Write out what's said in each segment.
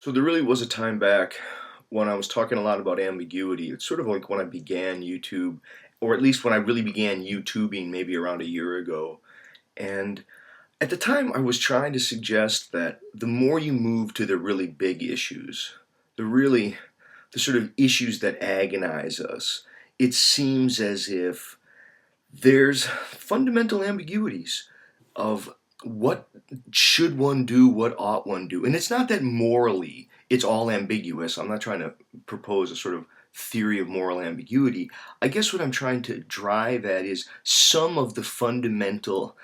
So there really was a time back when I was talking a lot about ambiguity. It's sort of like when I began YouTube, or at least when I really began YouTubing maybe around a year ago. And at the time, I was trying to suggest that the more you move to the really big issues, the sort of issues that agonize us, it seems as if there's fundamental ambiguities of what should one do, what ought one do. And it's not that morally it's all ambiguous. I'm not trying to propose a sort of theory of moral ambiguity. I guess what I'm trying to drive at is some of the fundamental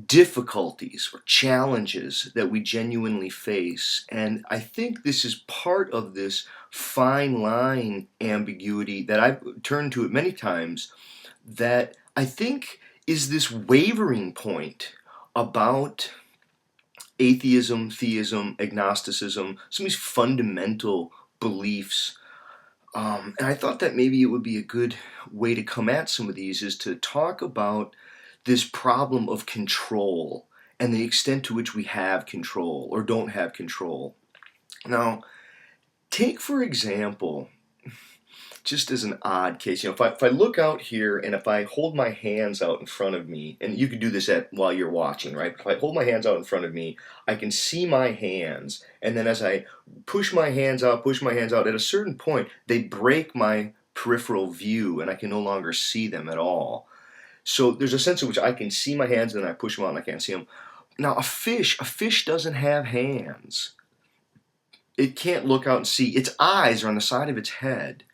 difficulties or challenges that we genuinely face. And I think this is part of this fine line ambiguity that I've turned to it many times, that I think is this wavering point about atheism, theism, agnosticism, some of these fundamental beliefs. And I thought that maybe it would be a good way to come at some of these is to talk about this problem of control and the extent to which we have control or don't have control. Now, take for example, just as an odd case, if I look out here and if I hold my hands out in front of me, and you could do this while you're watching, right? If I hold my hands out in front of me, I can see my hands, and then as I push my hands out, at a certain point, they break my peripheral view, and I can no longer see them at all. So there's a sense in which I can see my hands, and then I push them out, and I can't see them. Now, a fish doesn't have hands. It can't look out and see. Its eyes are on the side of its head.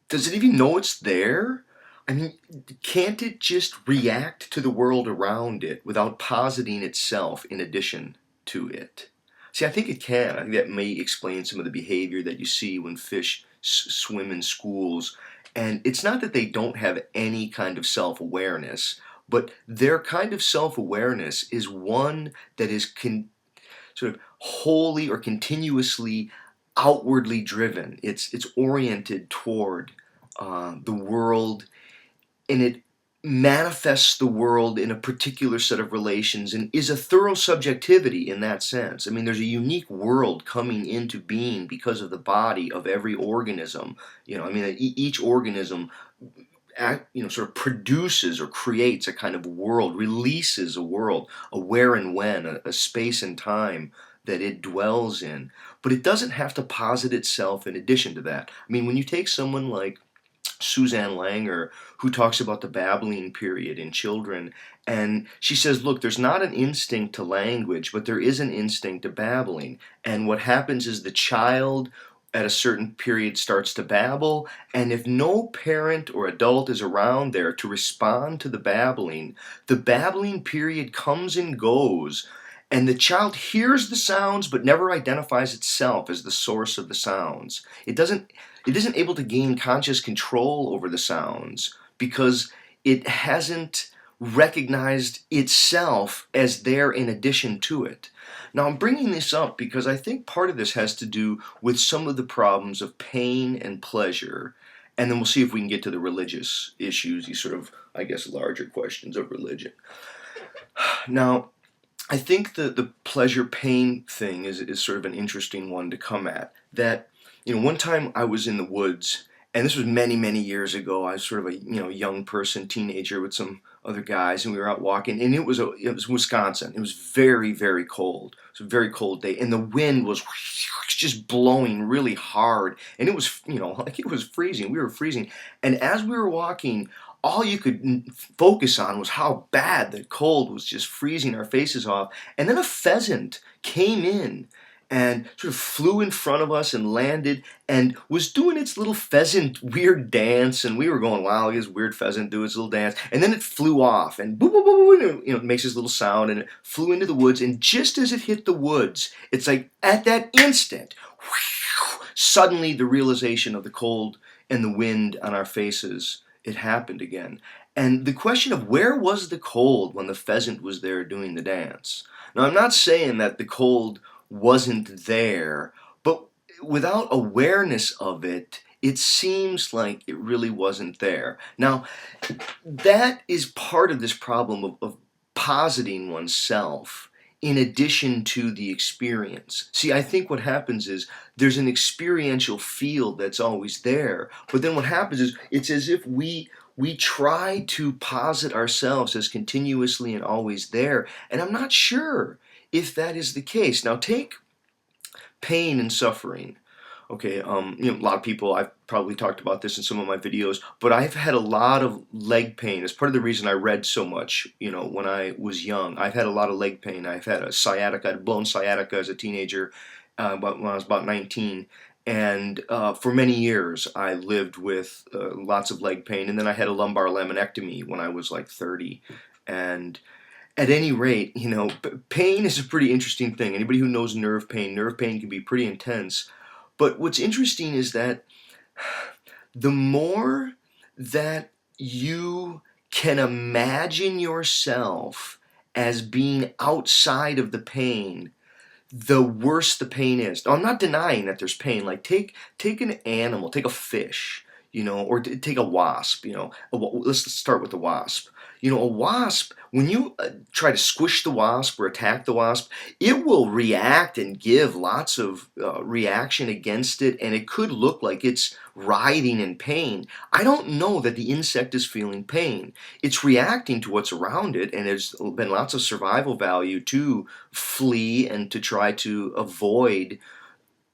Does it even know it's there? I mean, can't it just react to the world around it without positing itself in addition to it? See, I think it can. I think that may explain some of the behavior that you see when fish swim in schools. And it's not that they don't have any kind of self-awareness, but their kind of self-awareness is one that is sort of wholly or continuously outwardly driven. It's oriented toward the world, and it manifests the world in a particular set of relations and is a thorough subjectivity in that sense. I mean, there's a unique world coming into being because of the body of every organism. Each organism sort of produces or creates a kind of world, releases a world, a where and when, a space and time that it dwells in. But it doesn't have to posit itself in addition to that. I mean, when you take someone like Suzanne Langer, who talks about the babbling period in children, and she says, look, there's not an instinct to language, but there is an instinct to babbling. And what happens is the child at a certain period starts to babble, and if no parent or adult is around there to respond to the babbling period comes and goes, and the child hears the sounds but never identifies itself as the source of the sounds. It isn't able to gain conscious control over the sounds because it hasn't recognized itself as there in addition to it. Now, I'm bringing this up because I think part of this has to do with some of the problems of pain and pleasure, and then we'll see if we can get to the religious issues, these sort of, I guess, larger questions of religion. Now, I think the pleasure-pain thing is sort of an interesting one to come at. That, one time I was in the woods, and this was many, many years ago. I was sort of a young person, teenager with some other guys, and we were out walking, and it was Wisconsin. It was very, very cold. It was a very cold day, and the wind was just blowing really hard, and it was, like it was freezing. We were freezing, and as we were walking, all you could focus on was how bad the cold was just freezing our faces off. And then a pheasant came in and sort of flew in front of us and landed and was doing its little pheasant weird dance, and we were going, wow, this weird pheasant do its little dance. And then it flew off and boop, boop, boop, boop, it makes this little sound, and it flew into the woods. And just as it hit the woods, it's like at that instant, whew, suddenly the realization of the cold and the wind on our faces, it happened again. And the question of where was the cold when the pheasant was there doing the dance? Now, I'm not saying that the cold wasn't there, but without awareness of it, it seems like it really wasn't there. Now, that is part of this problem of positing oneself in addition to the experience. See, I think what happens is there's an experiential field that's always there, but then what happens is it's as if we try to posit ourselves as continuously and always there, and I'm not sure if that is the case. Now take pain and suffering. Okay, a lot of people, I've probably talked about this in some of my videos, but I've had a lot of leg pain. It's part of the reason I read so much, when I was young. I've had a lot of leg pain. I've had a sciatica, I had blown sciatica as a teenager, when I was about 19. And for many years, I lived with lots of leg pain. And then I had a lumbar laminectomy when I was like 30. And at any rate, pain is a pretty interesting thing. Anybody who knows nerve pain can be pretty intense. But what's interesting is that the more that you can imagine yourself as being outside of the pain, the worse the pain is. Now, I'm not denying that there's pain. Like take an animal, take a fish, or take a wasp. Let's start with the wasp. A wasp, when you try to squish the wasp or attack the wasp, it will react and give lots of reaction against it, and it could look like it's writhing in pain. I don't know that the insect is feeling pain. It's reacting to what's around it, and there's been lots of survival value to flee and to try to avoid.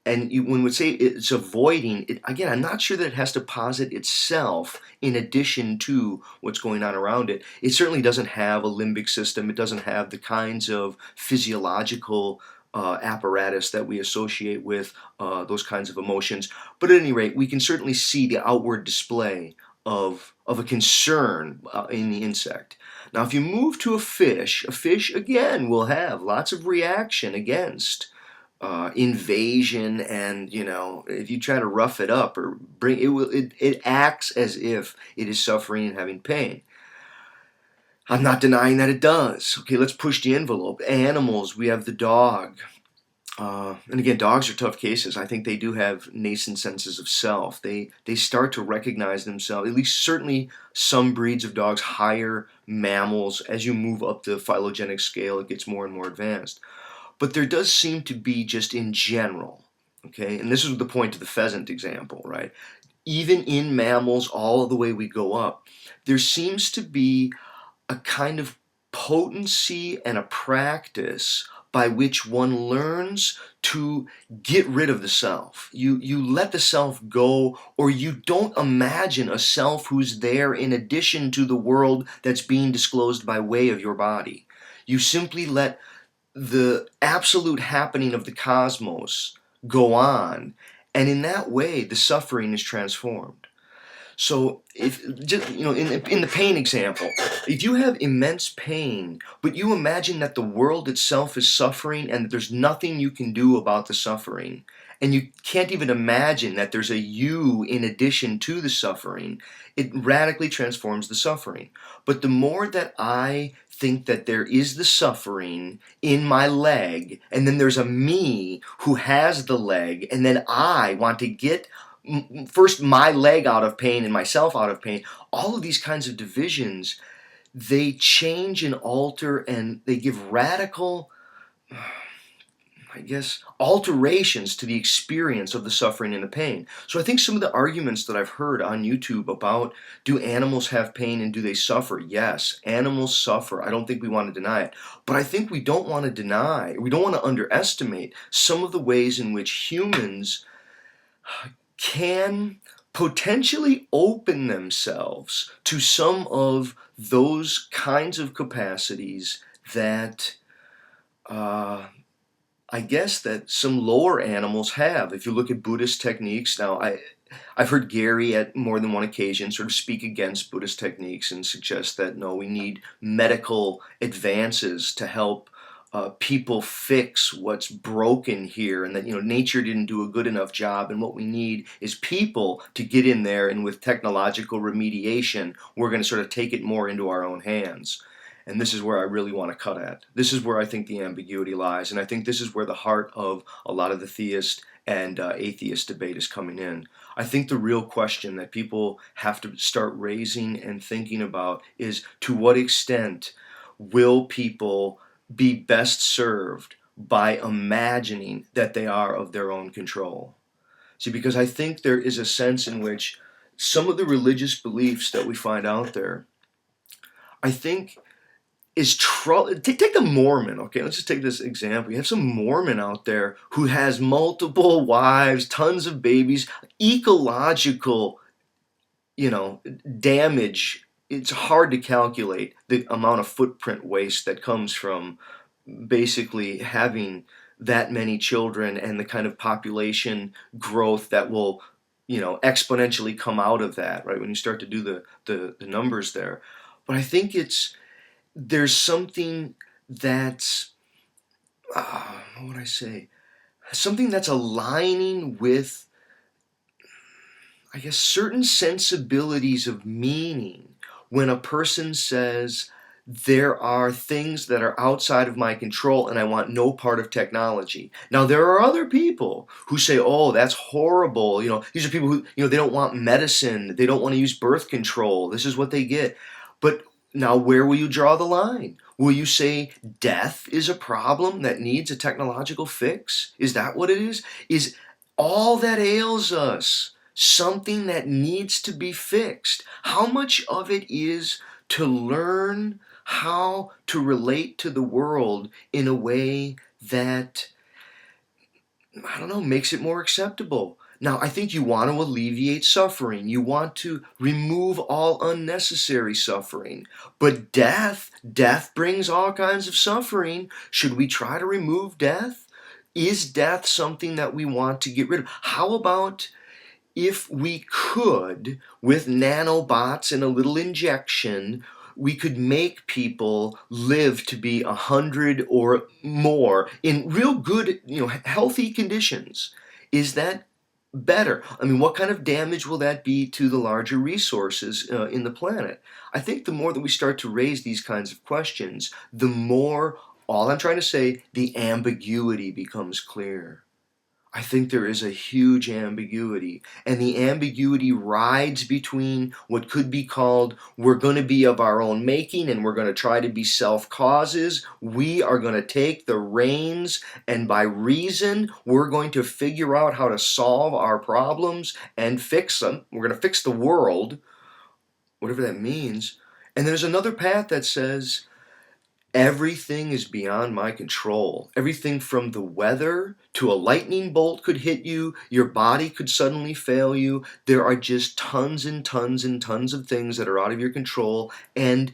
And when we say it's avoiding it, again, I'm not sure that it has to posit itself in addition to what's going on around it. It certainly doesn't have a limbic system. It doesn't have the kinds of physiological apparatus that we associate with those kinds of emotions. But at any rate, we can certainly see the outward display of a concern in the insect. Now, if you move to a fish again will have lots of reaction against invasion, and if you try to rough it up or bring it acts as if it is suffering and having pain. I'm not denying that it does. Okay, let's push the envelope. Animals, we have the dog. And again, dogs are tough cases. I think they do have nascent senses of self. They start to recognize themselves, at least certainly some breeds of dogs, higher mammals. As you move up the phylogenetic scale, it gets more and more advanced. But there does seem to be, just in general, okay, and this is the point of the pheasant example, right? Even in mammals, all the way we go up, there seems to be a kind of potency and a practice by which one learns to get rid of the self. You let the self go, or you don't imagine a self who's there in addition to the world that's being disclosed by way of your body. You simply let the absolute happening of the cosmos go on, and in that way the suffering is transformed. So if just in the pain example, if you have immense pain but you imagine that the world itself is suffering and that there's nothing you can do about the suffering, and you can't even imagine that there's a you in addition to the suffering, it radically transforms the suffering. But the more that I think that there is the suffering in my leg, and then there's a me who has the leg, and then I want to get first my leg out of pain and myself out of pain, all of these kinds of divisions, they change and alter, and they give radical, alterations to the experience of the suffering and the pain. So I think some of the arguments that I've heard on YouTube about, do animals have pain and do they suffer? Yes, animals suffer. I don't think we want to deny it. But I think we don't want to underestimate some of the ways in which humans can potentially open themselves to some of those kinds of capacities that that some lower animals have. If you look at Buddhist techniques, now I've heard Gary at more than one occasion sort of speak against Buddhist techniques and suggest that no, we need medical advances to help people fix what's broken here, and that nature didn't do a good enough job, and what we need is people to get in there, and with technological remediation we're going to sort of take it more into our own hands. And this is where I really want to cut at. This is where I think the ambiguity lies, and I think this is where the heart of a lot of the theist and atheist debate is coming in. I think the real question that people have to start raising and thinking about is, to what extent will people be best served by imagining that they are of their own control. See, because I think there is a sense in which some of the religious beliefs that we find out there, I think, is take the Mormon. Okay, let's just take this example. You have some Mormon out there who has multiple wives, tons of babies, ecological, damage. It's hard to calculate the amount of footprint waste that comes from basically having that many children and the kind of population growth that will exponentially come out of that, right, when you start to do the numbers there. But I think there's something that's what would I say, something that's aligning with, I guess, certain sensibilities of meaning when a person says, there are things that are outside of my control and I want no part of technology. Now, there are other people who say, oh, that's horrible. These are people who, they don't want medicine. They don't want to use birth control. This is what they get. But now, where will you draw the line? Will you say death is a problem that needs a technological fix? Is that what it is? Is all that ails us something that needs to be fixed? How much of it is to learn how to relate to the world in a way that, I don't know, makes it more acceptable? Now, I think you want to alleviate suffering. You want to remove all unnecessary suffering. But death brings all kinds of suffering. Should we try to remove death? Is death something that we want to get rid of? How about if we could, with nanobots and a little injection, we could make people live to be 100 or more in real good, healthy conditions? Is that better? I mean, what kind of damage will that be to the larger resources in the planet? I think the more that we start to raise these kinds of questions, the more, all I'm trying to say, the ambiguity becomes clear. I think there is a huge ambiguity, and the ambiguity rides between what could be called, we're going to be of our own making and we're going to try to be self-causes. We are going to take the reins, and by reason, we're going to figure out how to solve our problems and fix them. We're going to fix the world, whatever that means. And there's another path that says, everything is beyond my control. Everything from the weather to a lightning bolt could hit you. Your body could suddenly fail you. There are just tons and tons and tons of things that are out of your control. And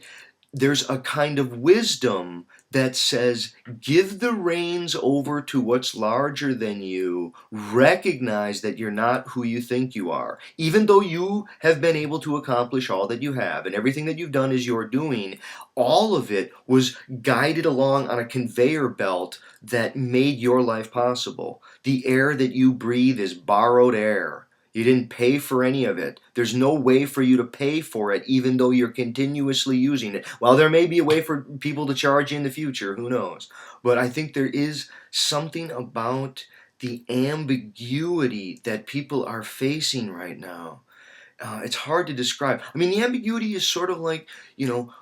there's a kind of wisdom that says, give the reins over to what's larger than you. Recognize that you're not who you think you are. Even though you have been able to accomplish all that you have, and everything that you've done is your doing, all of it was guided along on a conveyor belt that made your life possible. The air that you breathe is borrowed air. You didn't pay for any of it. There's no way for you to pay for it, even though you're continuously using it. Well, there may be a way for people to charge you in the future. Who knows? But I think there is something about the ambiguity that people are facing right now. It's hard to describe. I mean, the ambiguity is sort of like,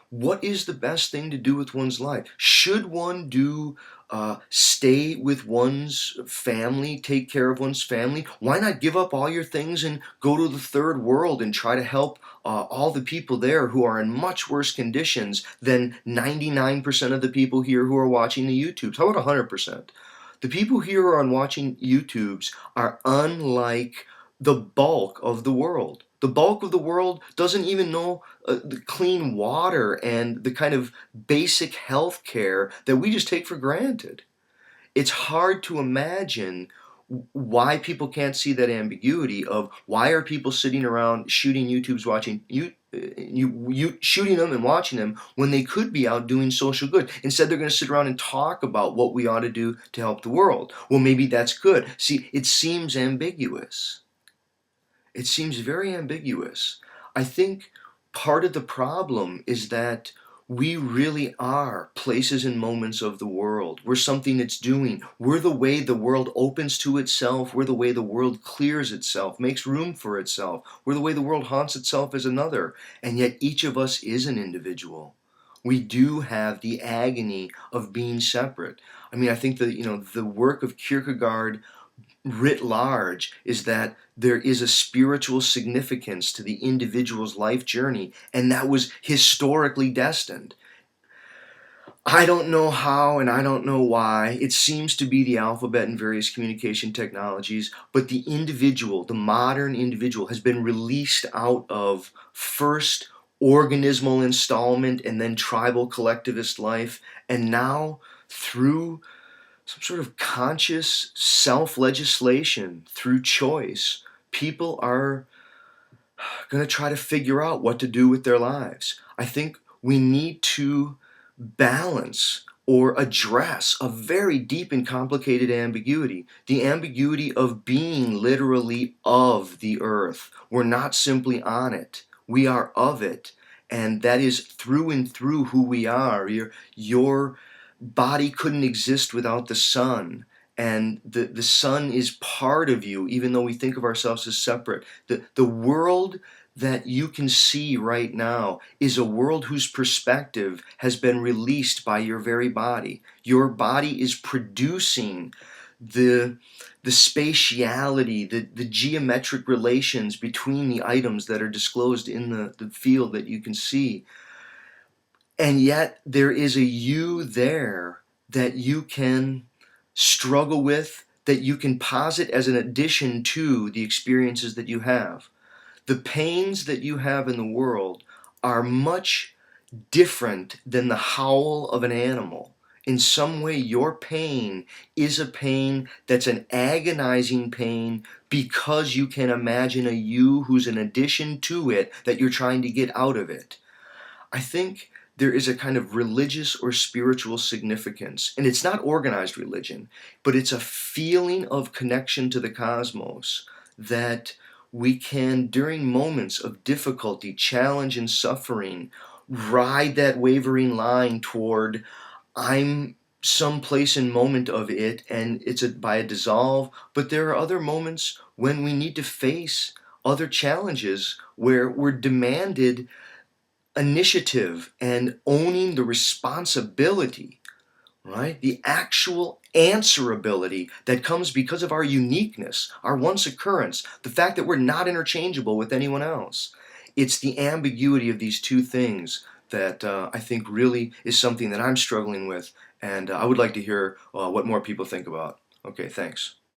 what is the best thing to do with one's life? Should one stay with one's family, take care of one's family? Why not give up all your things and go to the third world and try to help all the people there who are in much worse conditions than 99% of the people here who are watching the YouTubes? How about 100%? The people here who are watching YouTubes are unlike the bulk of the world. The bulk of the world doesn't even know the clean water and the kind of basic health care that we just take for granted. It's hard to imagine why people can't see that ambiguity of why are people sitting around shooting YouTubes, watching shooting them and watching them when they could be out doing social good. Instead, they're going to sit around and talk about what we ought to do to help the world. Well, maybe that's good. See, it seems ambiguous. It seems very ambiguous. I think part of the problem is that we really are places and moments of the world. We're something that's doing. We're the way the world opens to itself. We're the way the world clears itself, makes room for itself. We're the way the world haunts itself as another. And yet each of us is an individual. We do have the agony of being separate. I mean, I think the work of Kierkegaard writ large is that there is a spiritual significance to the individual's life journey, and that was historically destined. I don't know how and I don't know why. It seems to be the alphabet and various communication technologies, but the individual, the modern individual, has been released out of first organismal installment and then tribal collectivist life, and now through some sort of conscious self-legislation, through choice, people are going to try to figure out what to do with their lives. I think we need to balance or address a very deep and complicated ambiguity. The ambiguity of being literally of the earth. We're not simply on it, we are of it. And that is through and through who we are. Your body couldn't exist without the sun. And the sun is part of you, even though we think of ourselves as separate. The world that you can see right now is a world whose perspective has been released by your very body. Your body is producing the spatiality, the geometric relations between the items that are disclosed in the field that you can see. And yet there is a you there that you can struggle with, that you can posit as an addition to the experiences that you have. The pains that you have in the world are much different than the howl of an animal. In some way, your pain is a pain that's an agonizing pain because you can imagine a you who's an addition to it that you're trying to get out of it. I think there is a kind of religious or spiritual significance, and it's not organized religion, but it's a feeling of connection to the cosmos that we can, during moments of difficulty, challenge, and suffering, ride that wavering line toward I'm some place and moment of it, and it's by a dissolve. But there are other moments when we need to face other challenges where we're demanded initiative and owning the responsibility, right? The actual answerability that comes because of our uniqueness, our once occurrence, the fact that we're not interchangeable with anyone else. It's the ambiguity of these two things that I think really is something that I'm struggling with, and I would like to hear what more people think about. Okay, thanks.